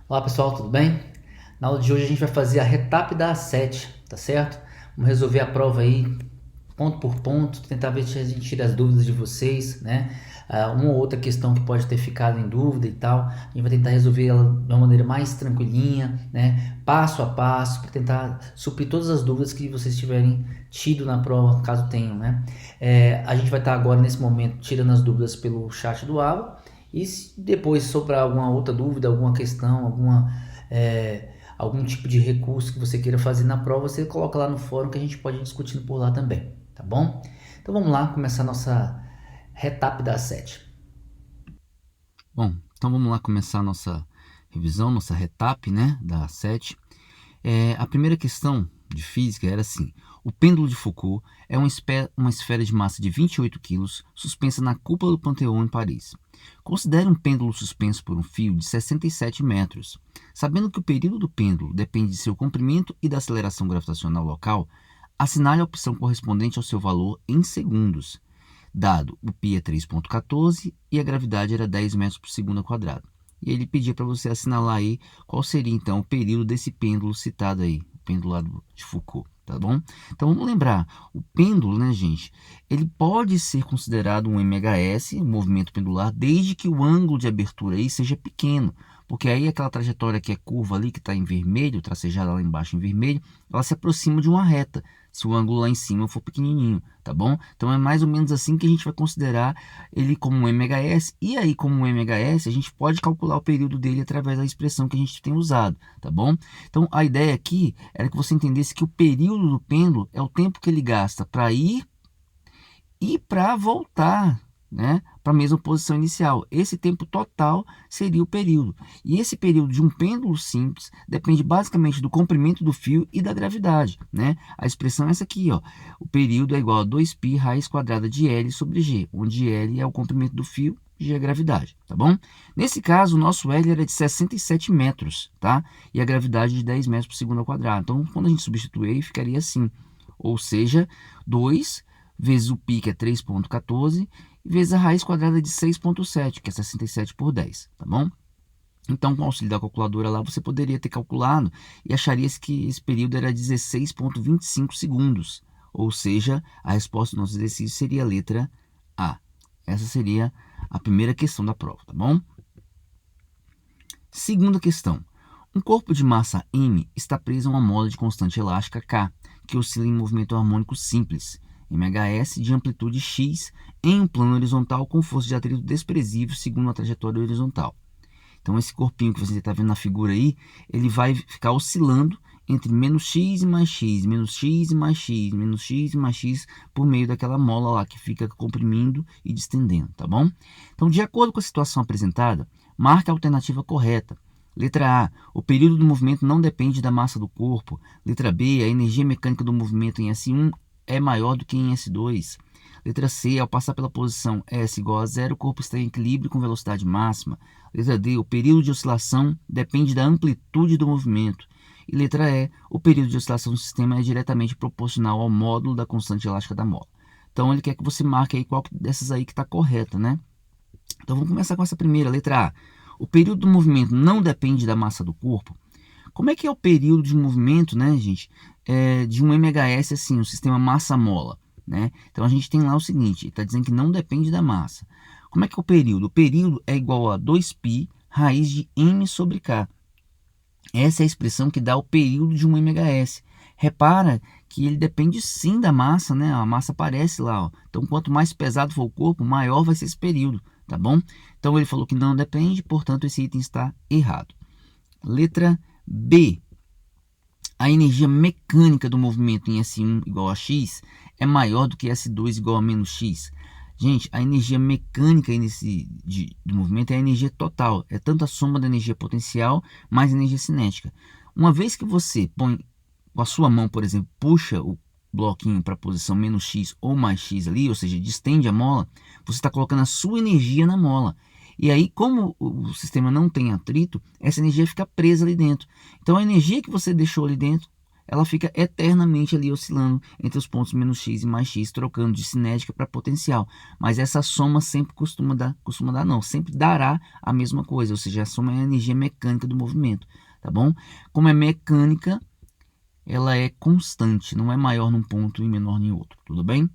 Olá pessoal, tudo bem? Na aula de hoje a gente vai fazer a retap da A7, tá certo? Vamos resolver a prova aí ponto por ponto, tentar ver se a gente tira as dúvidas de vocês, né? Uma ou outra questão que pode ter ficado em dúvida e tal, a gente vai tentar resolver ela de uma maneira mais tranquilinha, né? Passo a passo, para tentar suprir todas as dúvidas que vocês tiverem tido na prova, caso tenham, né? A gente vai estar agora nesse momento tirando as dúvidas pelo chat do Aba. E se depois sobrar alguma outra dúvida, alguma questão, algum tipo de recurso que você queira fazer na prova, você coloca lá no fórum que a gente pode ir discutindo por lá também, tá bom? Então vamos lá começar a nossa retap da 7. Bom, então vamos lá começar a nossa revisão, nossa retap, né, da 7. A primeira questão de física era assim: o pêndulo de Foucault é uma esfera de massa de 28 kg suspensa na cúpula do Panteão em Paris. Considere um pêndulo suspenso por um fio de 67 metros. Sabendo que o período do pêndulo depende de seu comprimento e da aceleração gravitacional local, assinale a opção correspondente ao seu valor em segundos, dado o π é 3,14 e a gravidade era 10 metros por segundo ao quadrado. E ele pedia para você assinalar aí qual seria então o período desse pêndulo citado aí, o pêndulo lá de Foucault, tá bom? Então vamos lembrar, o pêndulo, né, gente, ele pode ser considerado um MHS, um movimento pendular, desde que o ângulo de abertura aí seja pequeno, porque aí aquela trajetória que é curva ali, que está em vermelho, tracejada lá embaixo em vermelho, ela se aproxima de uma reta, se o ângulo lá em cima for pequenininho, tá bom? Então é mais ou menos assim que a gente vai considerar ele como um MHS, e aí como um MHS a gente pode calcular o período dele através da expressão que a gente tem usado, tá bom? Então a ideia aqui era que você entendesse que o período do pêndulo é o tempo que ele gasta para ir e para voltar, né, para a mesma posição inicial. Esse tempo total seria o período. E esse período de um pêndulo simples depende basicamente do comprimento do fio e da gravidade, né? A expressão é essa aqui, ó. O período é igual a 2π raiz quadrada de L sobre G, onde L é o comprimento do fio, G é a gravidade, tá bom? Nesse caso, o nosso L era de 67 metros, tá? E a gravidade de 10 metros por segundo ao quadrado. Então, quando a gente substituir aí, ficaria assim. Ou seja, 2 vezes o π, que é 3,14, vezes a raiz quadrada de 6,7, que é 67 por 10, tá bom? Então, com o auxílio da calculadora lá, você poderia ter calculado e acharia que esse período era 16,25 segundos. Ou seja, a resposta do nosso exercício seria a letra A. Essa seria a primeira questão da prova, tá bom? Segunda questão. Um corpo de massa m está preso a uma mola de constante elástica K, que oscila em movimento harmônico simples, MHS, de amplitude x, em um plano horizontal com força de atrito desprezível segundo a trajetória horizontal. Então, esse corpinho que você está vendo na figura aí, ele vai ficar oscilando entre menos x e mais x, menos x e mais x, menos x e mais x, por meio daquela mola lá que fica comprimindo e distendendo, tá bom? Então, de acordo com a situação apresentada, marque a alternativa correta. Letra A, o período do movimento não depende da massa do corpo. Letra B, a energia mecânica do movimento em S1 é maior do que em S2. Letra C, ao passar pela posição S igual a zero, o corpo está em equilíbrio com velocidade máxima. Letra D, o período de oscilação depende da amplitude do movimento. E letra E, o período de oscilação do sistema é diretamente proporcional ao módulo da constante elástica da mola. Então ele quer que você marque aí qual dessas aí que está correta, né? Então vamos começar com essa primeira, letra A. O período do movimento não depende da massa do corpo. Como é que é o período de movimento, né, gente, de um MHS, assim, o sistema massa-mola, né? Então, a gente tem lá o seguinte, está dizendo que não depende da massa. Como é que é o período? O período é igual a 2π raiz de m sobre k. Essa é a expressão que dá o período de um MHS. Repara que ele depende sim da massa, né? A massa aparece lá, ó. Então, quanto mais pesado for o corpo, maior vai ser esse período, tá bom? Então, ele falou que não depende, portanto, esse item está errado. Letra B. A energia mecânica do movimento em S1 igual a x é maior do que S2 igual a menos x. Gente, a energia mecânica do movimento é a energia total. É tanto a soma da energia potencial mais a energia cinética. Uma vez que você põe com a sua mão, por exemplo, puxa o bloquinho para a posição menos x ou mais x ali, ou seja, distende a mola, você está colocando a sua energia na mola. E aí, como o sistema não tem atrito, essa energia fica presa ali dentro. Então, a energia que você deixou ali dentro ela fica eternamente ali oscilando entre os pontos menos x e mais x, trocando de cinética para potencial. Mas essa soma sempre sempre dará a mesma coisa, ou seja, a soma é a energia mecânica do movimento, tá bom? Como é mecânica, ela é constante, não é maior num ponto e menor em outro, tudo bem?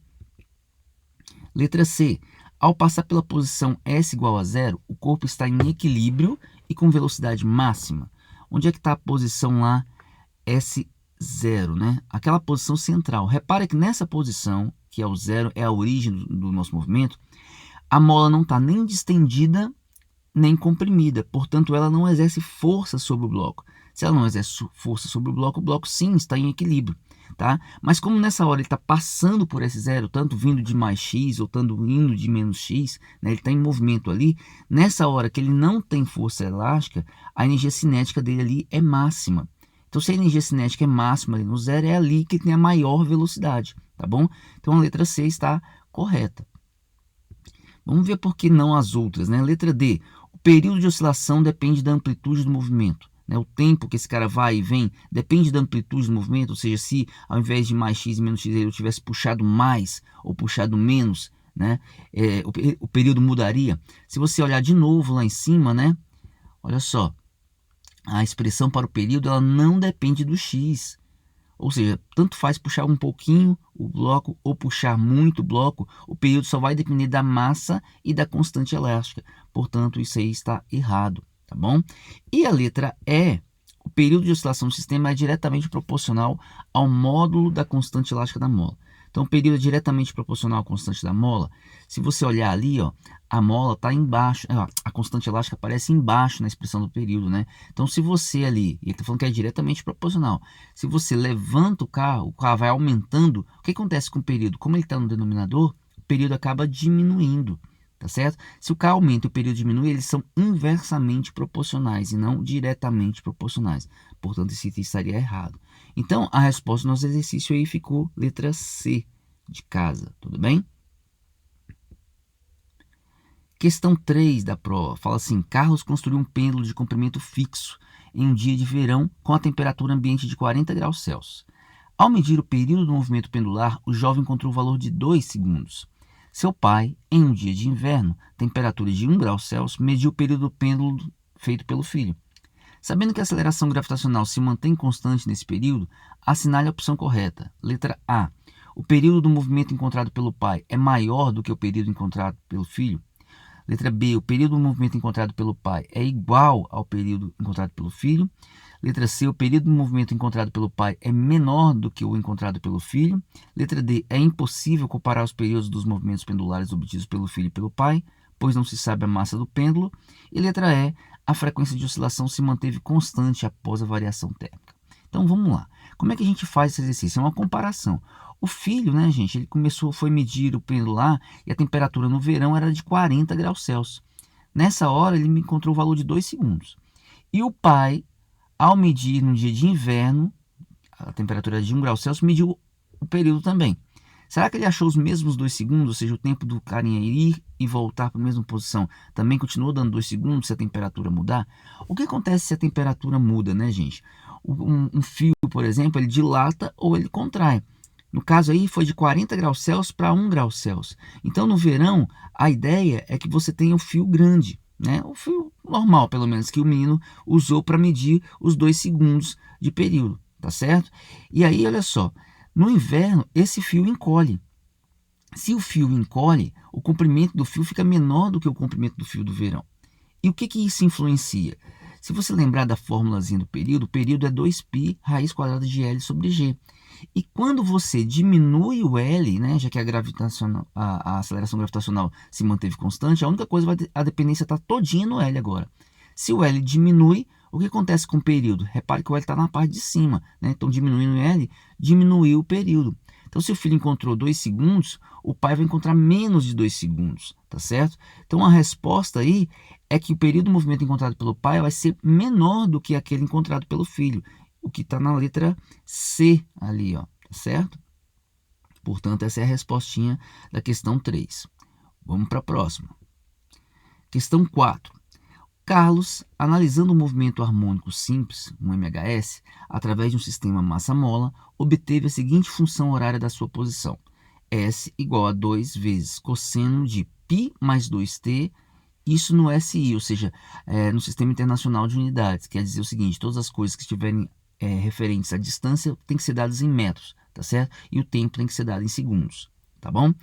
Letra C. Ao passar pela posição S igual a zero, o corpo está em equilíbrio e com velocidade máxima. Onde é que está a posição lá S0, né? Aquela posição central. Repara que nessa posição, que é o zero, é a origem do nosso movimento, a mola não está nem distendida nem comprimida, portanto ela não exerce força sobre o bloco. Se ela não exerce força sobre o bloco sim está em equilíbrio, tá? Mas como nessa hora ele está passando por esse zero, tanto vindo de mais x ou tanto indo de menos x, né, ele está em movimento ali, nessa hora que ele não tem força elástica, a energia cinética dele ali é máxima. Então se a energia cinética é máxima ali no zero, é ali que tem a maior velocidade, tá bom? Então a letra C está correta. Vamos ver por que não as outras, né? Letra D. O período de oscilação depende da amplitude do movimento. Né? O tempo que esse cara vai e vem depende da amplitude do movimento, ou seja, se ao invés de mais x e menos x ele tivesse puxado mais ou puxado menos, né? O período mudaria. Se você olhar de novo lá em cima, né? Olha só, a expressão para o período ela não depende do x. Ou seja, tanto faz puxar um pouquinho o bloco ou puxar muito o bloco, o período só vai depender da massa e da constante elástica. Portanto, isso aí está errado, tá bom? E a letra E, o período de oscilação do sistema é diretamente proporcional ao módulo da constante elástica da mola. Então, o período é diretamente proporcional à constante da mola. Se você olhar ali, ó, a mola está embaixo, a constante elástica aparece embaixo na expressão do período, né? Então, se você ali, ele está falando que é diretamente proporcional, se você levanta o carro vai aumentando, o que acontece com o período? Como ele está no denominador, o período acaba diminuindo, tá certo? Se o K aumenta e o período diminui, eles são inversamente proporcionais e não diretamente proporcionais. Portanto, esse item estaria errado. Então, a resposta do nosso exercício aí ficou letra C de casa, tudo bem? Questão 3 da prova, fala assim, Carlos construiu um pêndulo de comprimento fixo em um dia de verão com a temperatura ambiente de 40 graus Celsius. Ao medir o período do movimento pendular, o jovem encontrou o valor de 2 segundos. Seu pai, em um dia de inverno, temperatura de 1 grau Celsius, mediu o período do pêndulo feito pelo filho. Sabendo que a aceleração gravitacional se mantém constante nesse período, assinale a opção correta. Letra A. O período do movimento encontrado pelo pai é maior do que o período encontrado pelo filho? Letra B. O período do movimento encontrado pelo pai é igual ao período encontrado pelo filho? Letra C. O período do movimento encontrado pelo pai é menor do que o encontrado pelo filho? Letra D. É impossível comparar os períodos dos movimentos pendulares obtidos pelo filho e pelo pai, pois não se sabe a massa do pêndulo? E letra E. A frequência de oscilação se manteve constante após a variação térmica. Então vamos lá. Como é que a gente faz esse exercício? É uma comparação. O filho, né, gente, ele foi medir o pêndulo lá e a temperatura no verão era de 40 graus Celsius. Nessa hora ele me encontrou o valor de 2 segundos. E o pai, ao medir no dia de inverno, a temperatura de 1 grau Celsius, mediu o período também. Será que ele achou os mesmos 2 segundos, ou seja, o tempo do carinha ir e voltar para a mesma posição também continuou dando 2 segundos se a temperatura mudar? O que acontece se a temperatura muda, né, gente? Um fio, por exemplo, ele dilata ou ele contrai. No caso aí foi de 40 graus Celsius para 1 grau Celsius. Então no verão a ideia é que você tenha o fio grande, né? O fio normal pelo menos que o menino usou para medir os 2 segundos de período, tá certo? E aí olha só, no inverno esse fio encolhe. Se o fio encolhe, o comprimento do fio fica menor do que o comprimento do fio do verão. E o que isso influencia? Se você lembrar da formulazinha do período, o período é 2π raiz quadrada de L sobre G. E quando você diminui o L, né, já que a aceleração gravitacional se manteve constante, a única coisa, a dependência está todinha no L agora. Se o L diminui, o que acontece com o período? Repare que o L está na parte de cima, né? Então diminuindo o L, diminuiu o período. Então se o filho encontrou 2 segundos, o pai vai encontrar menos de 2 segundos, tá certo? Então a resposta aí é que o período do movimento encontrado pelo pai vai ser menor do que aquele encontrado pelo filho, o que está na letra C ali, ó, tá certo? Portanto, essa é a respostinha da questão 3. Vamos para a próxima. Questão 4. Carlos, analisando o movimento harmônico simples, um MHS, através de um sistema massa-mola, obteve a seguinte função horária da sua posição. S igual a 2 vezes cosseno de π mais 2t, isso no SI, ou seja, no Sistema Internacional de Unidades. Quer dizer o seguinte, todas as coisas que estiverem referentes à distância têm que ser dadas em metros, tá certo? E o tempo tem que ser dado em segundos, tá bom?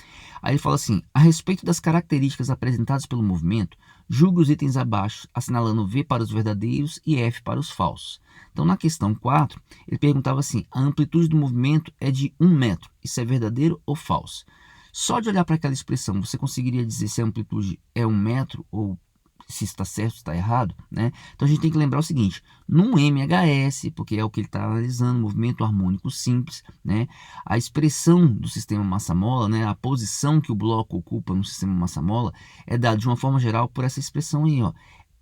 Aí ele fala assim, a respeito das características apresentadas pelo movimento, julgue os itens abaixo, assinalando V para os verdadeiros e F para os falsos. Então, na questão 4, ele perguntava assim, a amplitude do movimento é de 1 metro, isso é verdadeiro ou falso? Só de olhar para aquela expressão, você conseguiria dizer se a amplitude é 1 metro ou se está certo, se está errado, né? Então a gente tem que lembrar o seguinte, num MHS, porque é o que ele está analisando, movimento harmônico simples, né? A expressão do sistema massa-mola, né? A posição que o bloco ocupa no sistema massa-mola é dada de uma forma geral por essa expressão aí, ó.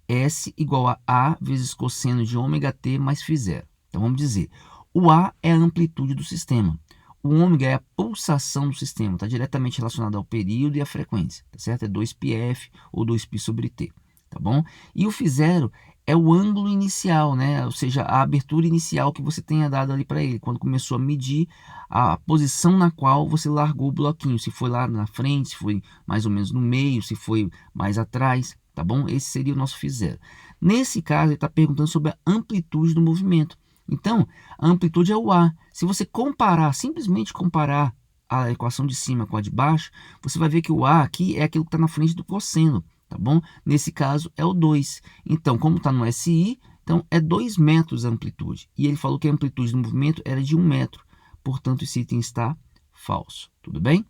S igual a A vezes cosseno de ômega t mais φ0. Então vamos dizer, o A é a amplitude do sistema. O ômega é a pulsação do sistema, está diretamente relacionado ao período e à frequência, tá certo? É 2πf ou 2π sobre t, tá bom? E o φ0 é o ângulo inicial, né? Ou seja, a abertura inicial que você tenha dado ali para ele, quando começou a medir a posição na qual você largou o bloquinho, se foi lá na frente, se foi mais ou menos no meio, se foi mais atrás, tá bom? Esse seria o nosso φ0. Nesse caso, ele está perguntando sobre a amplitude do movimento. Então, a amplitude é o A. Se você comparar, simplesmente comparar a equação de cima com a de baixo, você vai ver que o A aqui é aquilo que está na frente do cosseno, tá bom? Nesse caso, é o 2. Então, como está no SI, então é 2 metros a amplitude. E ele falou que a amplitude do movimento era de 1 metro. Portanto, esse item está falso. Tudo bem?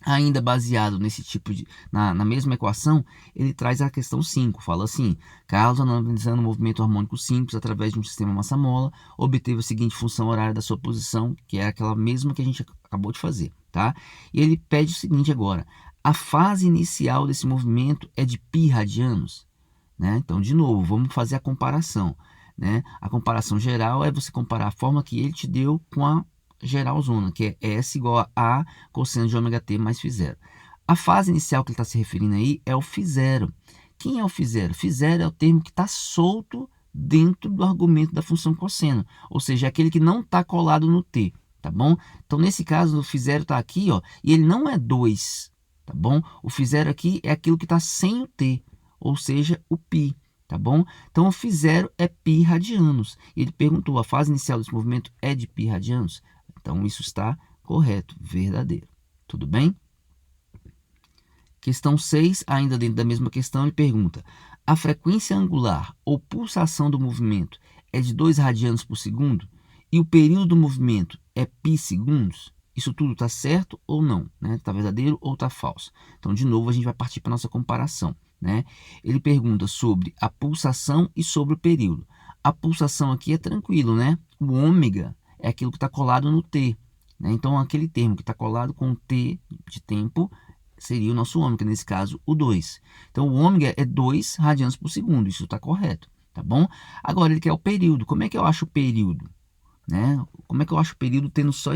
Ainda baseado nesse tipo de... Na mesma equação, ele traz a questão 5. Fala assim, Carlos, analisando o movimento harmônico simples através de um sistema massa-mola, obteve a seguinte função horária da sua posição, que é aquela mesma que a gente acabou de fazer, tá? E ele pede o seguinte agora, a fase inicial desse movimento é de π radianos, né? Então, de novo, vamos fazer a comparação, né? A comparação geral é você comparar a forma que ele te deu com a geralzona, que é S igual a cosseno de ômega t mais φ0. A fase inicial que ele está se referindo aí é o φ0. Quem é o φ0? φ0 é o termo que está solto dentro do argumento da função cosseno, ou seja, é aquele que não está colado no t, tá bom? Então, nesse caso, o φ0 está aqui, ó, e ele não é 2, tá bom? O φ0 aqui é aquilo que está sem o t, ou seja, o π. Tá bom? Então, o φ0 é π radianos. E ele perguntou, a fase inicial desse movimento é de π radianos? Então, isso está correto, verdadeiro. Tudo bem? Questão 6, ainda dentro da mesma questão, ele pergunta, a frequência angular ou pulsação do movimento é de 2 radianos por segundo e o período do movimento é π segundos? Isso tudo está certo ou não? Está verdadeiro ou está falso? Então, de novo, a gente vai partir para a nossa comparação, né? Ele pergunta sobre a pulsação e sobre o período. A pulsação aqui é tranquilo, né? O ômega é aquilo que está colado no t, né? Então, aquele termo que está colado com o t de tempo seria o nosso ômega, nesse caso, o 2. Então, o ômega é 2 radianos por segundo, isso está correto, tá bom? Agora, ele quer o período. Como é que eu acho o período? Né? Como é que eu acho o período tendo só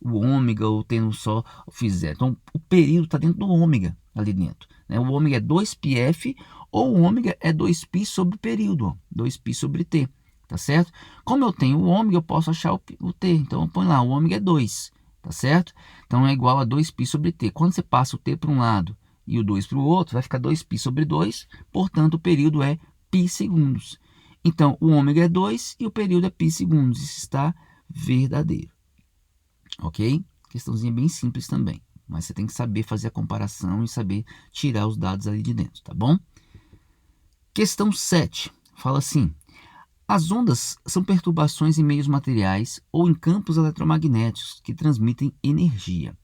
o ômega ou tendo só o φ0? Então, o período está dentro do ômega, ali dentro, né? O ômega é 2πf ou o ômega é 2π sobre o período, ó, 2π sobre t. Tá certo? Como eu tenho o ômega, eu posso achar o t. Então, eu ponho lá, o ômega é 2, tá certo? Então, é igual a 2π sobre t. Quando você passa o t para um lado e o 2 para o outro, vai ficar 2π sobre 2, portanto, o período é π segundos. Então, o ômega é 2 e o período é π segundos. Isso está verdadeiro. Ok? Questãozinha bem simples também. Mas você tem que saber fazer a comparação e saber tirar os dados ali de dentro, tá bom? Questão 7. Fala assim, as ondas são perturbações em meios materiais ou em campos eletromagnéticos que transmitem energia.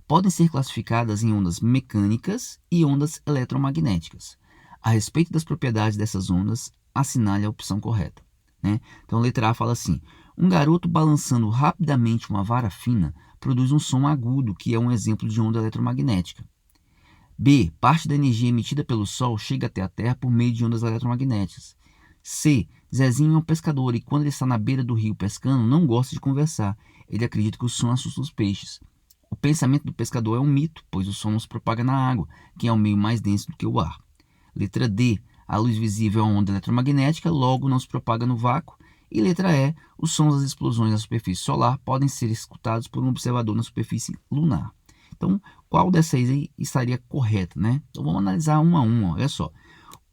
Podem ser classificadas em ondas mecânicas e ondas eletromagnéticas. A respeito das propriedades dessas ondas, assinale a opção correta, né? Então, a letra A fala assim, um garoto balançando rapidamente uma vara fina produz um som agudo, que é um exemplo de onda eletromagnética. B, parte da energia emitida pelo Sol chega até a Terra por meio de ondas eletromagnéticas. C, Zezinho é um pescador e quando ele está na beira do rio pescando, não gosta de conversar. Ele acredita que o som assusta os peixes. O pensamento do pescador é um mito, pois o som não se propaga na água, que é um meio mais denso do que o ar. Letra D, a luz visível é uma onda eletromagnética, logo não se propaga no vácuo. E letra E, os sons das explosões na superfície solar podem ser escutados por um observador na superfície lunar. Então, qual dessas aí estaria correta, né? Então, vamos analisar uma a uma, olha só.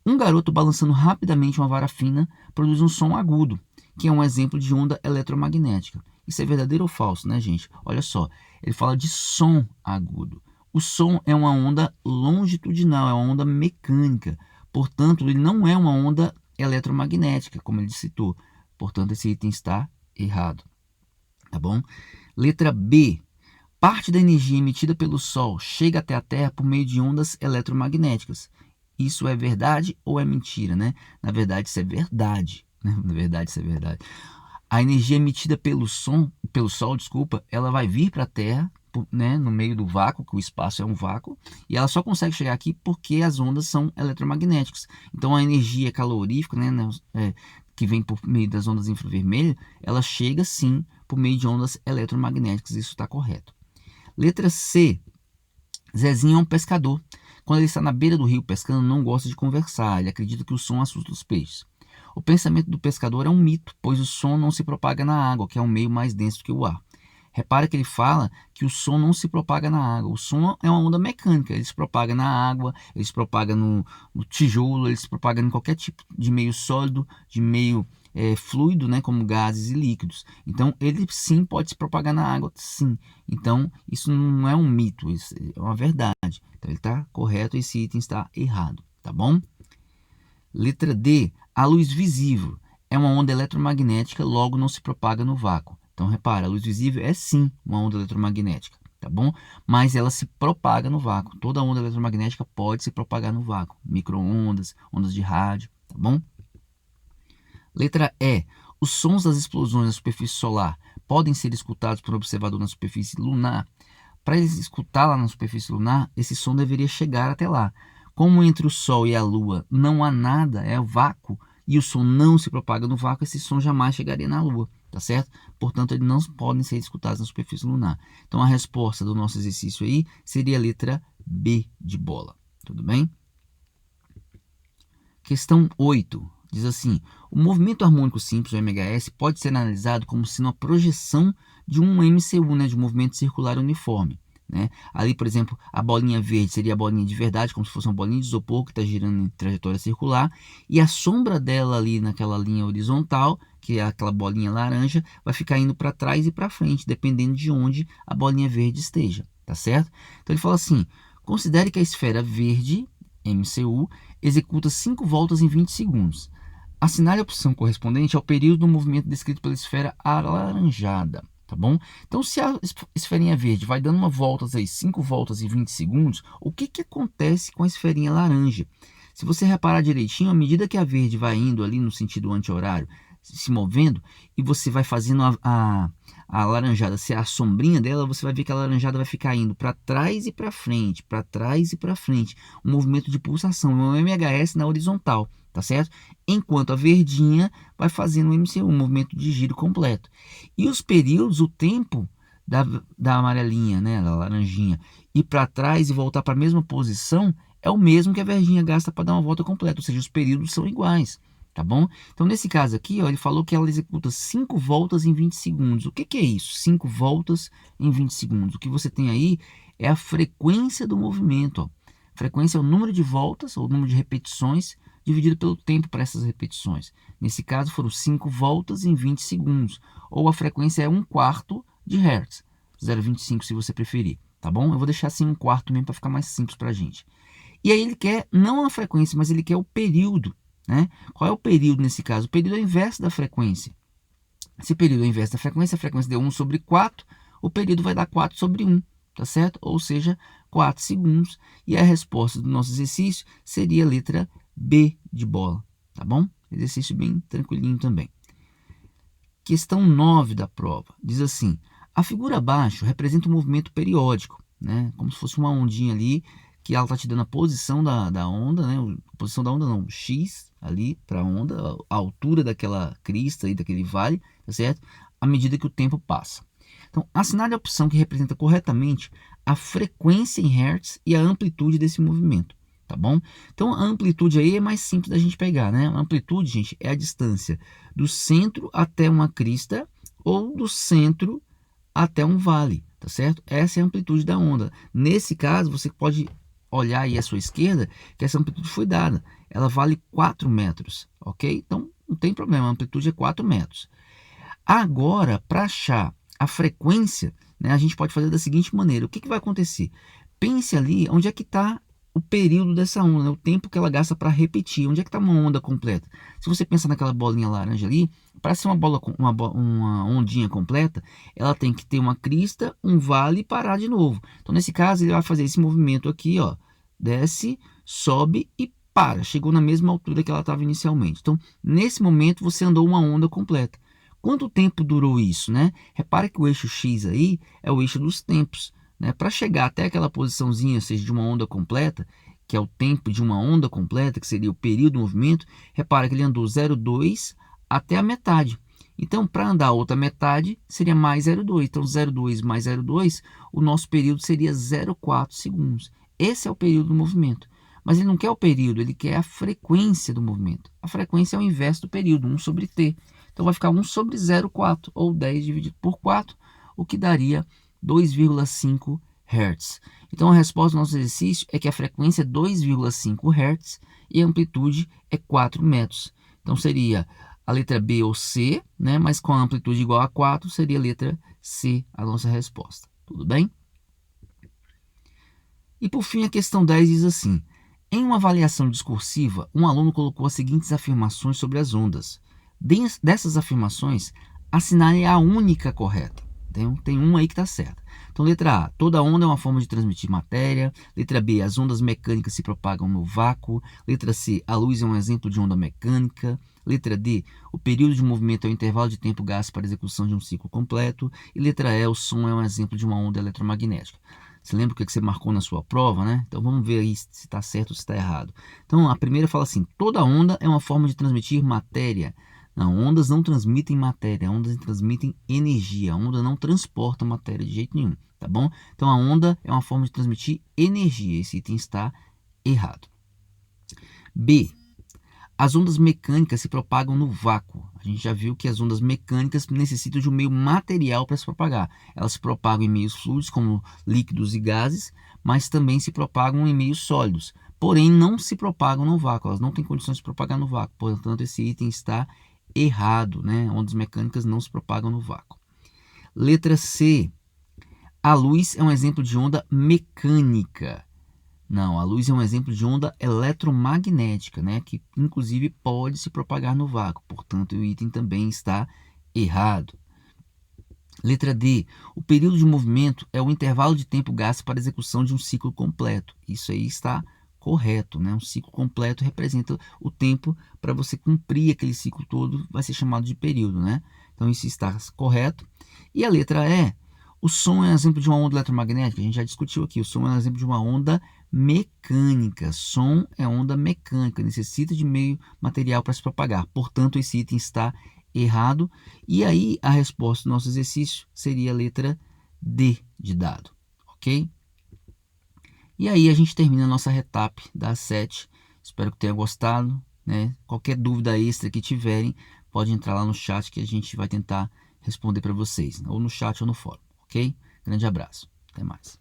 Um garoto balançando rapidamente uma vara fina produz um som agudo, que é um exemplo de onda eletromagnética. Isso é verdadeiro ou falso, né, gente? Olha só, ele fala de som agudo. O som é uma onda longitudinal, é uma onda mecânica. Portanto, ele não é uma onda eletromagnética, como ele citou. Portanto, esse item está errado. Tá bom? Letra B. Parte da energia emitida pelo Sol chega até a Terra por meio de ondas eletromagnéticas. Isso é verdade ou é mentira, né? Na verdade, isso é verdade. Né? Na verdade, isso é verdade. A energia emitida pelo Sol, ela vai vir para a Terra, né, no meio do vácuo, que o espaço é um vácuo, e ela só consegue chegar aqui porque as ondas são eletromagnéticas. Então, a energia calorífica, né, que vem por meio das ondas infravermelhas, ela chega sim por meio de ondas eletromagnéticas. Isso está correto. Letra C. Zezinho é um pescador. Quando ele está na beira do rio pescando, não gosta de conversar. Ele acredita que o som assusta os peixes. O pensamento do pescador é um mito, pois o som não se propaga na água, que é um meio mais denso que o ar. Repara que ele fala que o som não se propaga na água. O som é uma onda mecânica. Ele se propaga na água, ele se propaga no tijolo, ele se propaga em qualquer tipo de meio sólido, de meio fluido, né, como gases e líquidos. Então, ele sim pode se propagar na água, sim. Então, isso não é um mito, isso é uma verdade. Então, ele está correto, esse item está errado, tá bom? Letra D. A luz visível é uma onda eletromagnética, logo não se propaga no vácuo. Então, repara, a luz visível é sim uma onda eletromagnética, tá bom? Mas ela se propaga no vácuo. Toda onda eletromagnética pode se propagar no vácuo. Micro-ondas, ondas de rádio, tá bom? Letra E. Os sons das explosões na superfície solar podem ser escutados por um observador na superfície lunar. Para ele escutar lá na superfície lunar, esse som deveria chegar até lá. Como entre o Sol e a Lua não há nada, é vácuo, e o som não se propaga no vácuo, esse som jamais chegaria na Lua, tá certo? Portanto, eles não podem ser escutados na superfície lunar. Então, a resposta do nosso exercício aí seria a letra B de bola. Tudo bem? Questão 8. Diz assim: o movimento harmônico simples, o MHS, pode ser analisado como sendo uma projeção de um MCU, né, de um movimento circular uniforme. Né? Ali, por exemplo, a bolinha verde seria a bolinha de verdade, como se fosse uma bolinha de isopor que está girando em trajetória circular, e a sombra dela ali naquela linha horizontal, que é aquela bolinha laranja, vai ficar indo para trás e para frente, dependendo de onde a bolinha verde esteja, tá certo? Então ele fala assim: considere que a esfera verde, MCU, executa 5 voltas em 20 segundos. Assinale a opção correspondente ao período do movimento descrito pela esfera alaranjada. Tá bom? Então, se a esferinha verde vai dando 5 voltas em 20 segundos, o que acontece com a esferinha laranja? Se você reparar direitinho, à medida que a verde vai indo ali no sentido anti-horário, se movendo, e você vai fazendo a alaranjada ser a sombrinha dela, você vai ver que a alaranjada vai ficar indo para trás e para frente, para trás e para frente. Um movimento de pulsação, um MHS na horizontal, tá certo? Enquanto a verdinha vai fazendo um MCU, um movimento de giro completo. E os períodos, o tempo da amarelinha, né, da laranjinha, ir para trás e voltar para a mesma posição é o mesmo que a verdinha gasta para dar uma volta completa, ou seja, os períodos são iguais. Tá bom? Então, nesse caso aqui, ó, ele falou que ela executa 5 voltas em 20 segundos. O que é isso? 5 voltas em 20 segundos. O que você tem aí é a frequência do movimento. Ó. Frequência é o número de voltas, ou o número de repetições, dividido pelo tempo para essas repetições. Nesse caso, foram 5 voltas em 20 segundos. Ou a frequência é 1/4 de Hertz. 0,25 se você preferir. Tá bom? Eu vou deixar assim 1/4 mesmo para ficar mais simples para a gente. E aí ele quer, não a frequência, mas ele quer o período. Né? Qual é o período nesse caso? O período é o inverso da frequência. Se o período é o inverso da frequência, a frequência deu 1/4, o período vai dar 4/1, tá certo? Ou seja, 4 segundos. E a resposta do nosso exercício seria a letra B de bola, tá bom? Exercício bem tranquilinho também. Questão 9 da prova, diz assim: a figura abaixo representa um movimento periódico, né? Como se fosse uma ondinha ali, que ela está te dando a posição da onda, né? A posição da onda não, X ali para a onda, a altura daquela crista aí, daquele vale, tá certo? À medida que o tempo passa. Então, assinale a opção que representa corretamente a frequência em Hertz e a amplitude desse movimento, tá bom? Então a amplitude aí é mais simples da gente pegar, né? A amplitude, gente, é a distância do centro até uma crista ou do centro até um vale, tá certo? Essa é a amplitude da onda. Nesse caso, você pode olhar aí à sua esquerda que essa amplitude foi dada. Ela vale 4 metros, ok? Então não tem problema, a amplitude é 4 metros. Agora, para achar a frequência, né, a gente pode fazer da seguinte maneira. O que vai acontecer? Pense ali onde é que está o período dessa onda, né, o tempo que ela gasta para repetir. Onde é que está uma onda completa? Se você pensar naquela bolinha laranja ali, para ser uma ondinha completa, ela tem que ter uma crista, um vale e parar de novo. Então, nesse caso, ele vai fazer esse movimento aqui, ó, desce, sobe e para. Chegou na mesma altura que ela estava inicialmente. Então, nesse momento, você andou uma onda completa. Quanto tempo durou isso, né? Repara que o eixo X aí é o eixo dos tempos, né? Para chegar até aquela posiçãozinha, seja de uma onda completa, que é o tempo de uma onda completa, que seria o período do movimento, repara que ele andou 0,2 até a metade. Então, para andar a outra metade, seria mais 0,2. Então, 0,2 mais 0,2, o nosso período seria 0,4 segundos. Esse é o período do movimento. Mas ele não quer o período, ele quer a frequência do movimento. A frequência é o inverso do período, 1 sobre t. Então, vai ficar 1 sobre 0,4, ou 10 dividido por 4, o que daria 2,5 Hz. Então, a resposta do nosso exercício é que a frequência é 2,5 Hz e a amplitude é 4 metros. Então, seria a letra B ou C, né? Mas com a amplitude igual a 4, seria a letra C a nossa resposta. Tudo bem? E, por fim, a questão 10 diz assim: em uma avaliação discursiva, um aluno colocou as seguintes afirmações sobre as ondas. Dessas afirmações, assinale a única correta. Tem uma aí que está certa. Então, letra A, toda onda é uma forma de transmitir matéria. Letra B, as ondas mecânicas se propagam no vácuo. Letra C, a luz é um exemplo de onda mecânica. Letra D, o período de movimento é o intervalo de tempo gasto para a execução de um ciclo completo. E letra E, o som é um exemplo de uma onda eletromagnética. Você lembra o que você marcou na sua prova, né? Então vamos ver aí se está certo ou se está errado. Então a primeira fala assim: toda onda é uma forma de transmitir matéria. Não, ondas não transmitem matéria, ondas transmitem energia. A onda não transporta matéria de jeito nenhum, tá bom? Então a onda é uma forma de transmitir energia. Esse item está errado. B. As ondas mecânicas se propagam no vácuo. A gente já viu que as ondas mecânicas necessitam de um meio material para se propagar. Elas se propagam em meios fluidos, como líquidos e gases, mas também se propagam em meios sólidos. Porém, não se propagam no vácuo. Elas não têm condições de se propagar no vácuo. Portanto, esse item está errado, né? Ondas mecânicas não se propagam no vácuo. Letra C. A luz é um exemplo de onda mecânica. Não, a luz é um exemplo de onda eletromagnética, né? Que inclusive pode se propagar no vácuo. Portanto, o item também está errado. Letra D. O período de movimento é o intervalo de tempo gasto para a execução de um ciclo completo. Isso aí está correto, né? Um ciclo completo representa o tempo para você cumprir aquele ciclo todo, vai ser chamado de período, né? Então isso está correto. E a letra E, o som é um exemplo de uma onda eletromagnética, a gente já discutiu aqui, o som é um exemplo de uma onda mecânica. Som é onda mecânica, necessita de meio material para se propagar. Portanto, esse item está errado. E aí a resposta do nosso exercício seria a letra D de dado, ok? E aí a gente termina a nossa retap das 7. Espero que tenha gostado, né? Qualquer dúvida extra que tiverem, pode entrar lá no chat que a gente vai tentar responder para vocês, ou no chat ou no fórum, ok? Grande abraço, até mais.